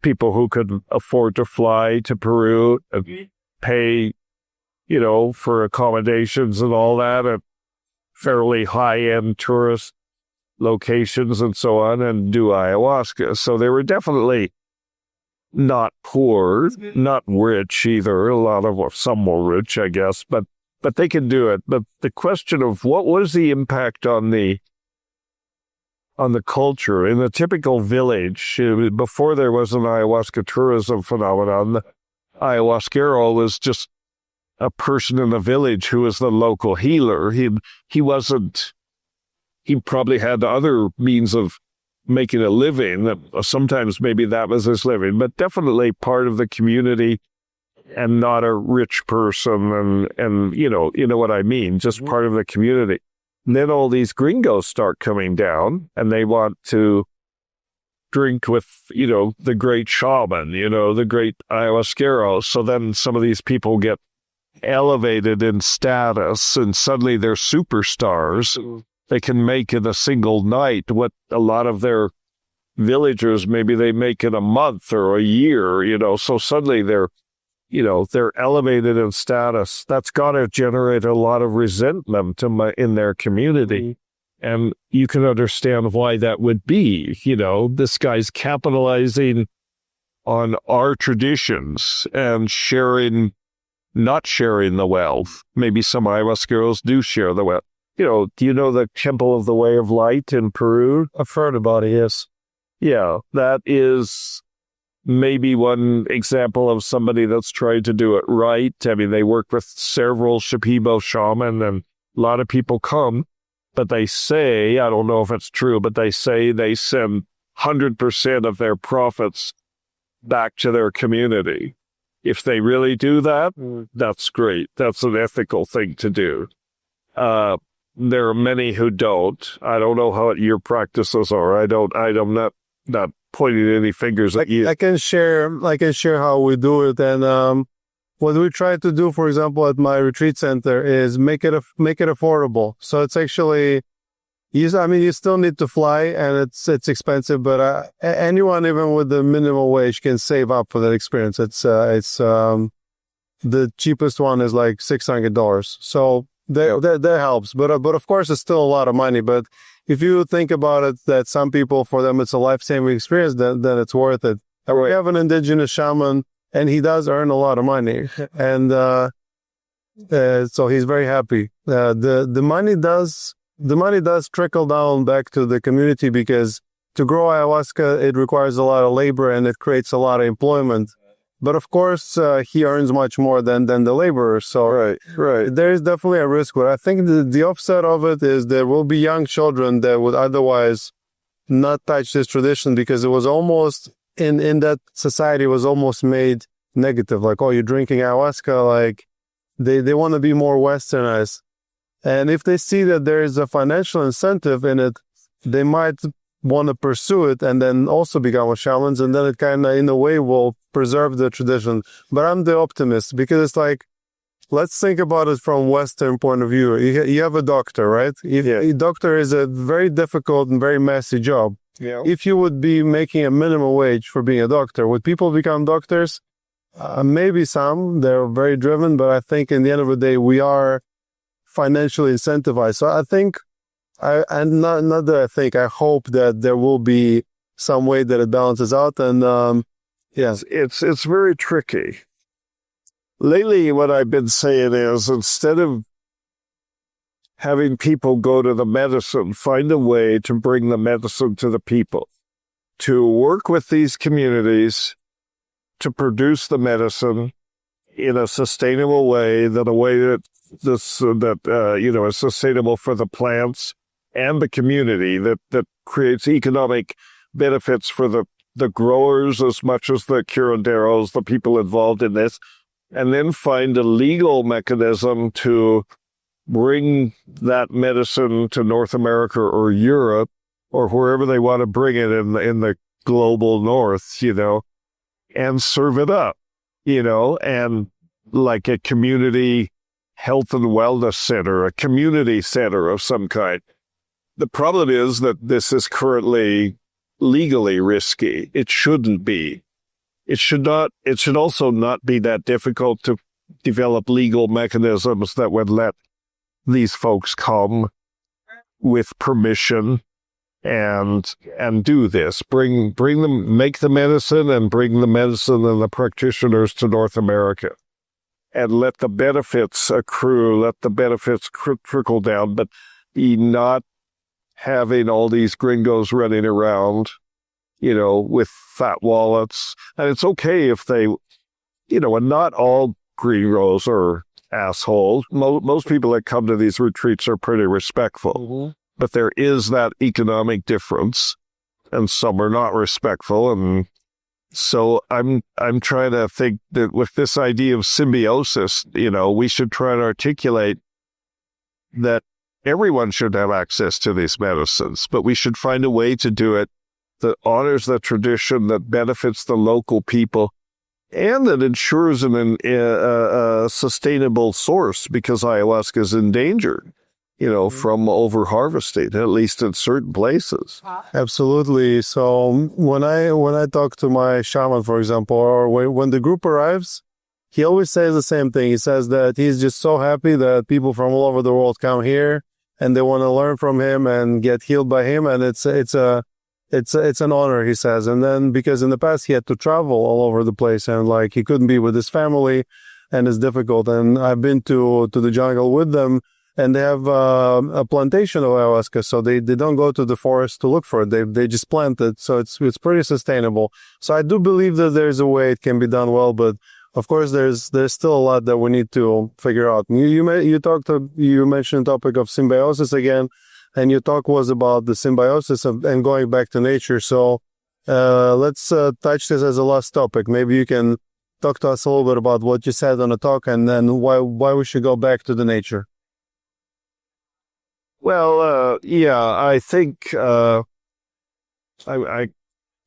S2: who could afford to fly to Peru and pay, for accommodations and all that at fairly high-end tourist locations and so on, and do ayahuasca. So they were definitely not poor, not rich either. Some were rich, I guess, but they can do it. But the question of what was the impact on the culture in the typical village, before there was an ayahuasca tourism phenomenon, the ayahuasquero was just a person in the village who was the local healer. He probably had other means of making a living. Sometimes maybe that was his living, but definitely part of the community and not a rich person. And you know what I mean, just part of the community. And then all these gringos start coming down and they want to drink with, the great shaman, the great ayahuasquero. So then some of these people get elevated in status and suddenly they're superstars. They can make in a single night what a lot of their villagers, maybe they make in a month or a year, so suddenly they're elevated in status. That's got to generate a lot of resentment in their community. And you can understand why that would be. This guy's capitalizing on our traditions and not sharing the wealth. Maybe some ayahuasqueros do share the wealth. Do you know the Temple of the Way of Light in Peru?
S1: I've heard about it, yes.
S2: Yeah, that is maybe one example of somebody that's trying to do it right. They work with several Shipibo shaman, and a lot of people come, but they say, I don't know if it's true, but they say they send 100% of their profits back to their community. If they really do that, that's great. That's an ethical thing to do. There are many who don't. I don't know how your practices are. I'm not pointing any fingers at you.
S1: I can share how we do it. And what we try to do, for example, at my retreat center is make it affordable. So it's actually, you still need to fly and it's expensive, but anyone, even with the minimum wage, can save up for that experience. It's the cheapest one is like $600. So that helps, but of course it's still a lot of money. But if you think about it, that some people, for them, it's a life-saving experience, then it's worth it. And we have an indigenous shaman, and he does earn a lot of money. And so he's very happy. The money does trickle down back to the community, because to grow ayahuasca, it requires a lot of labor and it creates a lot of employment. But of course, he earns much more than the laborer. So
S2: Right.
S1: there is definitely a risk. But I think the offset of it is there will be young children that would otherwise not touch this tradition, because it was almost in that society was almost made negative. Like, oh, you're drinking ayahuasca. Like they want to be more westernized. And if they see that there is a financial incentive in it, they might want to pursue it and then also become a shaman, and then it kind of, in a way, will preserve the tradition. But I'm the optimist, because it's like, let's think about it from Western point of view. You have a doctor, right? A doctor is a very difficult and very messy job.
S2: Yeah.
S1: If you would be making a minimum wage for being a doctor, would people become doctors? Maybe some. They're very driven, but I think in the end of the day, we are financially incentivized. So I think, I hope that there will be some way that it balances out. And
S2: it's very tricky. Lately, what I've been saying is, instead of having people go to the medicine, find a way to bring the medicine to the people, to work with these communities to produce the medicine in a sustainable way, is sustainable for the plants and the community, that creates economic benefits for the growers as much as the curanderos, the people involved in this, and then find a legal mechanism to bring that medicine to North America or Europe or wherever they want to bring it in the global north, and serve it up, and like a community health and wellness center, a community center of some kind. The problem is that this is currently legally risky. It shouldn't be. It should also not be that difficult to develop legal mechanisms that would let these folks come with permission and do this. Bring them, make the medicine and bring the medicine and the practitioners to North America. And let the benefits accrue, let the benefits trickle down, but be not having all these gringos running around, with fat wallets. And it's okay if they, and not all gringos are assholes. Most people that come to these retreats are pretty respectful. Mm-hmm. But there is that economic difference, and some are not respectful. And so I'm trying to think that with this idea of symbiosis, we should try and articulate that everyone should have access to these medicines, but we should find a way to do it that honors the tradition, that benefits the local people, and that ensures a sustainable source, because ayahuasca is endangered, from over-harvesting, at least in certain places.
S1: Absolutely. So when I talk to my shaman, for example, or when the group arrives, he always says the same thing. He says that he's just so happy that people from all over the world come here and they want to learn from him and get healed by him. And it's an honor, he says. And then, because in the past he had to travel all over the place, and like he couldn't be with his family, and it's difficult. And I've been to the jungle with them, and they have a plantation of ayahuasca. So they don't go to the forest to look for it. They just plant it. So it's pretty sustainable. So I do believe that there's a way it can be done well, but of course there's still a lot that we need to figure out. You mentioned the topic of symbiosis again, and your talk was about the symbiosis and going back to nature. So let's touch this as a last topic. Maybe you can talk to us a little bit about what you said on the talk, and then why we should go back to the nature.
S2: Well, I think I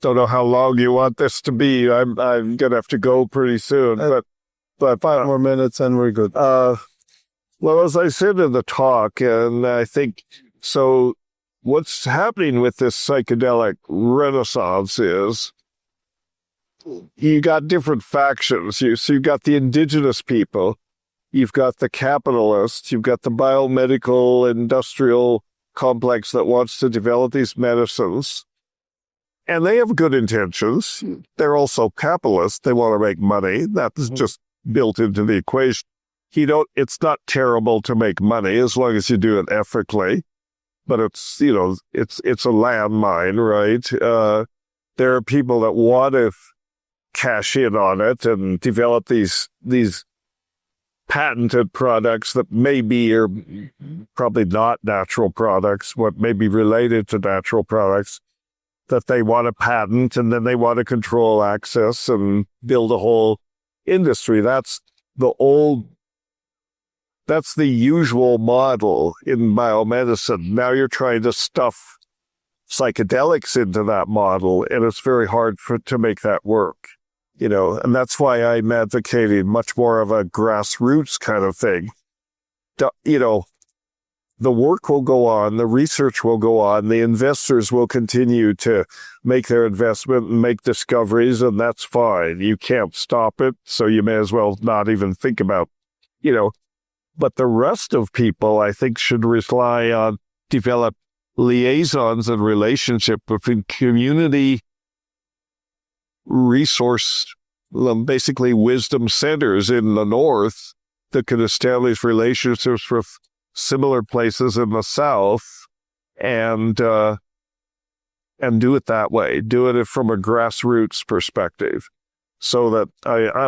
S2: don't know how long you want this to be. I'm gonna have to go pretty soon, but
S1: 5 more minutes and we're good.
S2: Well, as I said in the talk, and I think so, what's happening with this psychedelic renaissance is you got different factions. So you've got the indigenous people, you've got the capitalists, you've got the biomedical, industrial complex that wants to develop these medicines. And they have good intentions. They're also capitalists. They want to make money. That's just built into the equation. It's not terrible to make money as long as you do it ethically. But it's a landmine, right? There are people that want to cash in on it and develop these patented products that maybe are probably not natural products, what may be related to natural products, that they want to patent, and then they want to control access and build a whole industry. That's the usual model in biomedicine. Now you're trying to stuff psychedelics into that model, and it's very hard to make that work, and that's why I'm advocating much more of a grassroots kind of thing. The work will go on, the research will go on, the investors will continue to make their investment and make discoveries, and that's fine. You can't stop it, so you may as well not even think about, But the rest of people, I think, should rely on develop liaisons and relationship between community resource, basically wisdom centers in the north that could establish relationships with similar places in the south and do it that way, do it from a grassroots perspective. So that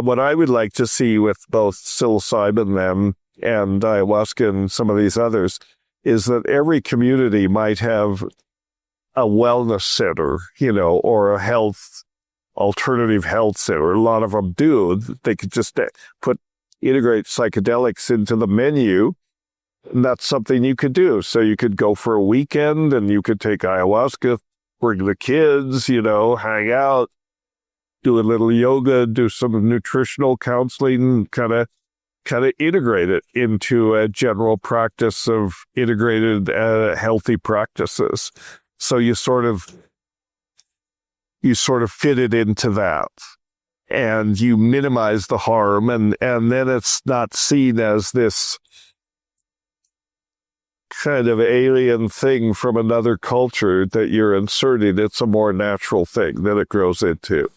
S2: what I would like to see with both psilocybin and ayahuasca and some of these others is that every community might have a wellness center, or a alternative health center. A lot of them do. They could just integrate psychedelics into the menu. And that's something you could do. So you could go for a weekend and you could take ayahuasca, bring the kids, hang out, do a little yoga, do some nutritional counseling, kind of integrate it into a general practice of integrated healthy practices. So you sort of fit it into that, and you minimize the harm, and then it's not seen as this kind of alien thing from another culture that you're inserting. It's a more natural thing that it grows into.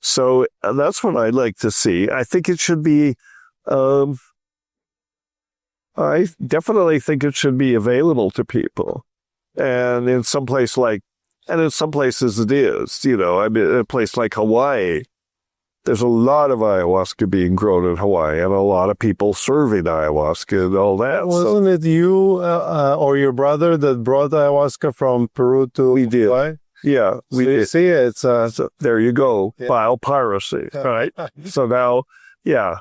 S2: So that's what I'd like to see. I think it should be I definitely think it should be available to people. And in some places it is, in a place like Hawaii, there's a lot of ayahuasca being grown in Hawaii and a lot of people serving ayahuasca and all that.
S1: Wasn't it you or your brother that brought ayahuasca from Peru to Hawaii?
S2: Yeah, we did.
S1: See, it's
S2: so there you go, yeah. Biopiracy, right? So now, yeah,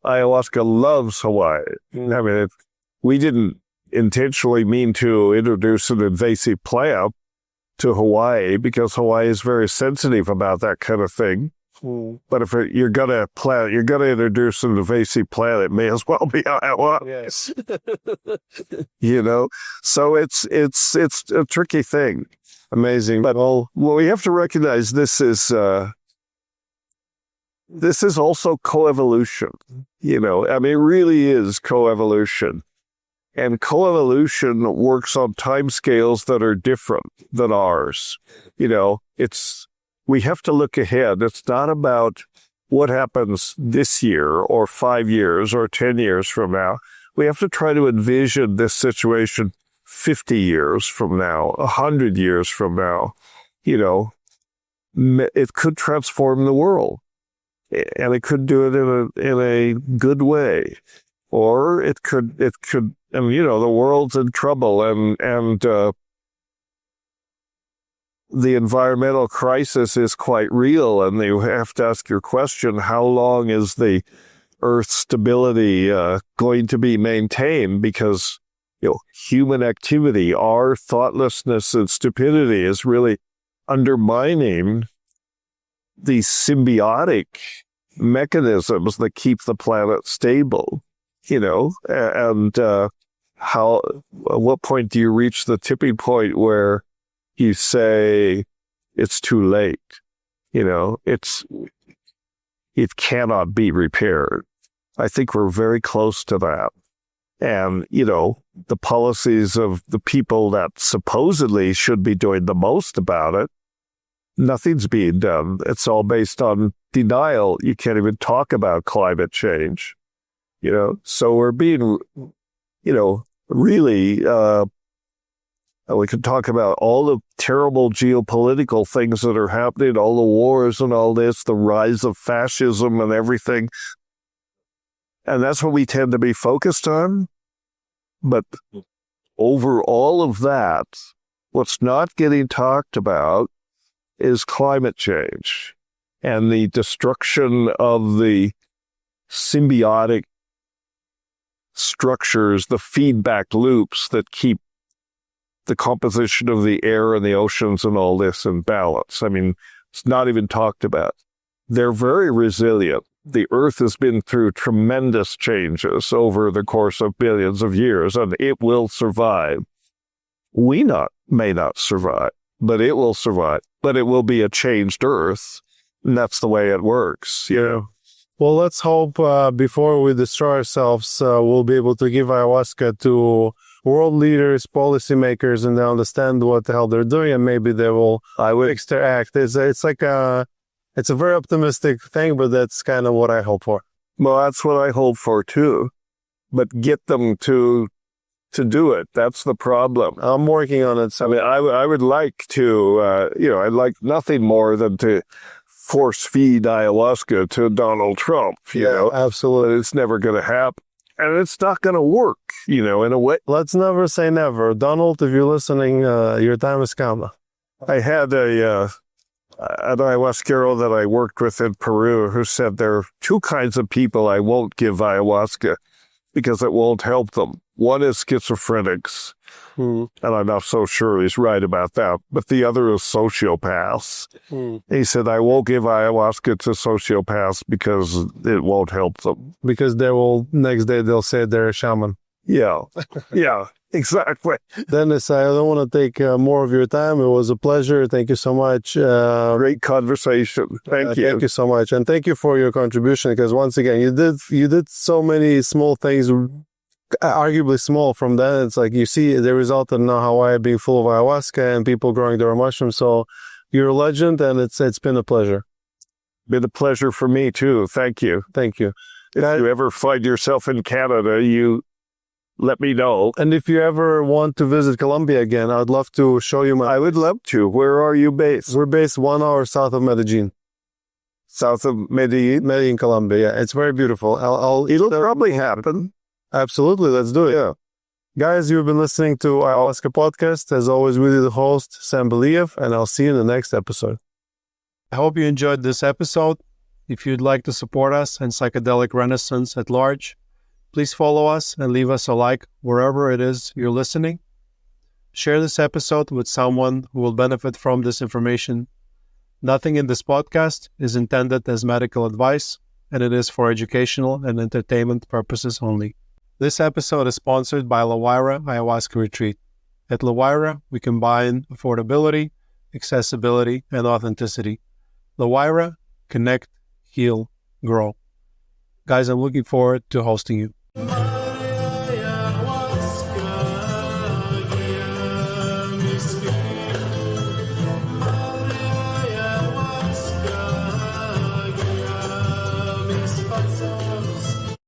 S2: ayahuasca loves Hawaii. I mean, we didn't intentionally mean to introduce an invasive plant to Hawaii because Hawaii is very sensitive about that kind of thing. But if you're gonna introduce an invasive plant, it may as well be ayahuasca. Yes. So it's a tricky thing.
S1: Amazing.
S2: But we have to recognize this is also coevolution. It really is coevolution. And coevolution works on timescales that are different than ours. We have to look ahead. It's not about what happens this year or 5 years or 10 years from now. We have to try to envision this situation 50 years from now, 100 years from now. It could transform the world, and it could do it in a good way, or it could. And the world's in trouble, and the environmental crisis is quite real, and you have to ask your question: how long is the Earth's stability going to be maintained? Because human activity, our thoughtlessness and stupidity is really undermining these symbiotic mechanisms that keep the planet stable, and at what point do you reach the tipping point where you say it's too late? It cannot be repaired. I think we're very close to that. And, the policies of the people that supposedly should be doing the most about it, nothing's being done. It's all based on denial. You can't even talk about climate change, So we're being, really, we could talk about all the terrible geopolitical things that are happening, all the wars and all this, the rise of fascism and everything. And that's what we tend to be focused on. But over all of that, what's not getting talked about is climate change and the destruction of the symbiotic structures, the feedback loops that keep the composition of the air and the oceans and all this in balance. I mean, it's not even talked about. They're very resilient. The Earth has been through tremendous changes over the course of billions of years, and it will survive. We may not survive, but it will survive. But it will be a changed Earth, and that's the way it works,
S1: Well, let's hope before we destroy ourselves, we'll be able to give ayahuasca to world leaders, policymakers, and they understand what the hell they're doing, and maybe they will fix their act. It's a very optimistic thing, but that's kind of what I hope for.
S2: Well, that's what I hope for too. But get them to do it. That's the problem.
S1: I'm working on it.
S2: I mean, I would like to, I'd like nothing more than to force feed ayahuasca to Donald Trump.
S1: Absolutely.
S2: It's never going to happen. And it's not going to work, in a way.
S1: Let's never say never. Donald, if you're listening, your time has come.
S2: I had an ayahuasquero that I worked with in Peru who said there are two kinds of people I won't give ayahuasca because it won't help them. One is schizophrenics, and I'm not so sure he's right about that, but the other is sociopaths. He said, I won't give ayahuasca to sociopaths because it won't help them.
S1: Because next day they'll say they're a shaman.
S2: Yeah, exactly.
S1: Dennis, I don't want to take more of your time. It was a pleasure. Thank you so much.
S2: Great conversation. Thank you.
S1: Thank you so much. And thank you for your contribution, because once again, you did so many small things, arguably small from that. It's like you see the result of now Hawaii being full of ayahuasca and people growing their own mushrooms. So you're a legend, and it's been a pleasure.
S2: Been a pleasure for me too. Thank you.
S1: Thank you.
S2: If you ever find yourself in Canada, you let me know.
S1: And if you ever want to visit Colombia again, I'd love to show you
S2: I would love to. Where are you based?
S1: We're based 1 hour south of Medellin.
S2: South of Medellin?
S1: Medellin, Colombia. Yeah, it's very beautiful.
S2: It'll probably happen.
S1: Absolutely. Let's do it.
S2: Yeah.
S1: Guys, you've been listening to Ayahuasca Podcast. As always, really the host, Sam Believ, and I'll see you in the next episode. I hope you enjoyed this episode. If you'd like to support us and psychedelic renaissance at large, please follow us and leave us a like wherever it is you're listening. Share this episode with someone who will benefit from this information. Nothing in this podcast is intended as medical advice, and it is for educational and entertainment purposes only. This episode is sponsored by La Huayra Ayahuasca Retreat. At La Huayra, we combine affordability, accessibility, and authenticity. La Huayra, connect, heal, grow. Guys, I'm looking forward to hosting you.